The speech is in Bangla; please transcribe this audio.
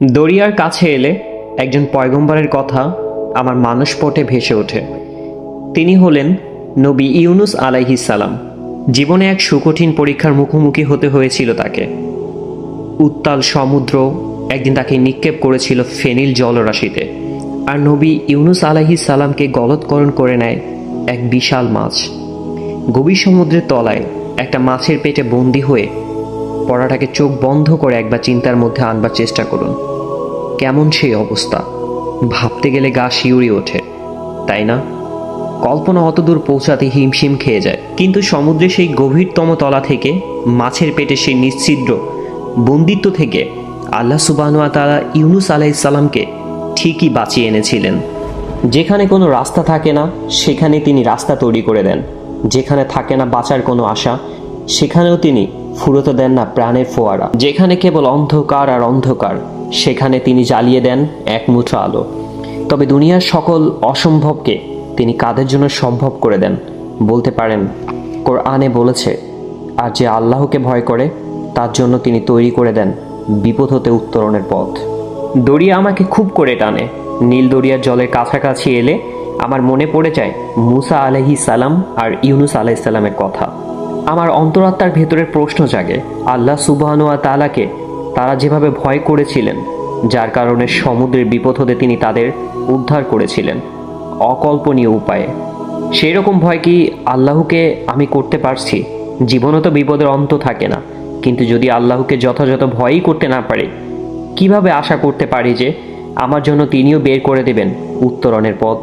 দরিয়ার কাছে এলে একজন পয়গম্বরের কথা আমার মানসপটে ভেসে ওঠে। তিনি হলেন নবী ইউনুস আলাইহিস সালাম। জীবনে এক সুকঠিন পরীক্ষার মুখোমুখি হতে হয়েছিল তাকে। উত্তাল সমুদ্র একদিন তাকে নিক্ষেপ করেছিল ফেনিল জলরাশিতে, আর নবী ইউনুস আলাইহিস সালামকে গলৎকরণ করে নেয় এক বিশাল মাছ। গভীর সমুদ্রের তলায় একটা মাছের পেটে বন্দী হয়ে পড়াটাকে চোখ বন্ধ করে একবার চিন্তার মধ্যে আনবার চেষ্টা করুন। কেমন সেই অবস্থা, ভাবতে গেলে গা শিউরে ওঠে, তাই না? কল্পনা অতদূর পৌঁছাতে হিমশিম খেয়ে যায়। কিন্তু সমুদ্রের সেই গভীরতম তলা থেকে, মাছের পেটে সেই নিশ্ছিদ্র বন্দিত্ব থেকে আল্লাহ সুবহানাহু ওয়া তাআলা ইউনুস আলাইহিস সালামকে ঠিকই বাঁচিয়ে এনেছিলেন। যেখানে কোনো রাস্তা থাকে না, সেখানে তিনি রাস্তা তৈরি করে দেন। যেখানে থাকে না বাঁচার কোনো আশা, সেখানেও তিনি ফুরোতে দেন না প্রাণের ফোয়ারা। যেখানে কেবল অন্ধকার আর অন্ধকার, সেখানে তিনি জ্বালিয়ে দেন এক মুঠো আলো। তবে দুনিয়ার সকল অসম্ভবকে তিনি কাদের জন্য সম্ভব করে দেন বলতে পারেন? কোরআনে বলেছে, আর যে আল্লাহকে ভয় করে তার জন্য তিনি তৈরি করে দেন বিপদ হতে উত্তরণের পথ। দরিয়া আমাকে খুব করে টানে। নীল দরিয়ার জলের কাছাকাছি এলে আমার মনে পড়ে যায় মুসা আলাইহিস সালাম আর ইউনুস আলাইহিস সালামের কথা। আমার অন্তরাত্মার ভেতরের প্রশ্ন জাগে, আল্লাহ সুবহানাহু ওয়া তাআলাকে তারা যেভাবে ভয় করেছিলেন, যার কারণে সমুদ্রের বিপদ হতে তিনি তাদের উদ্ধার করেছিলেন অকল্পনীয় উপায়ে, সেই রকম ভয় কি আল্লাহকে আমি করতে পারছি? জীবনে তো বিপদের অন্ত থাকে না, কিন্তু যদি আল্লাহকে যথাযথ ভয়ই করতে না পারি, কিভাবে আশা করতে পারি যে আমার জন্য তিনিও বের করে দেবেন উত্তরণের পথ?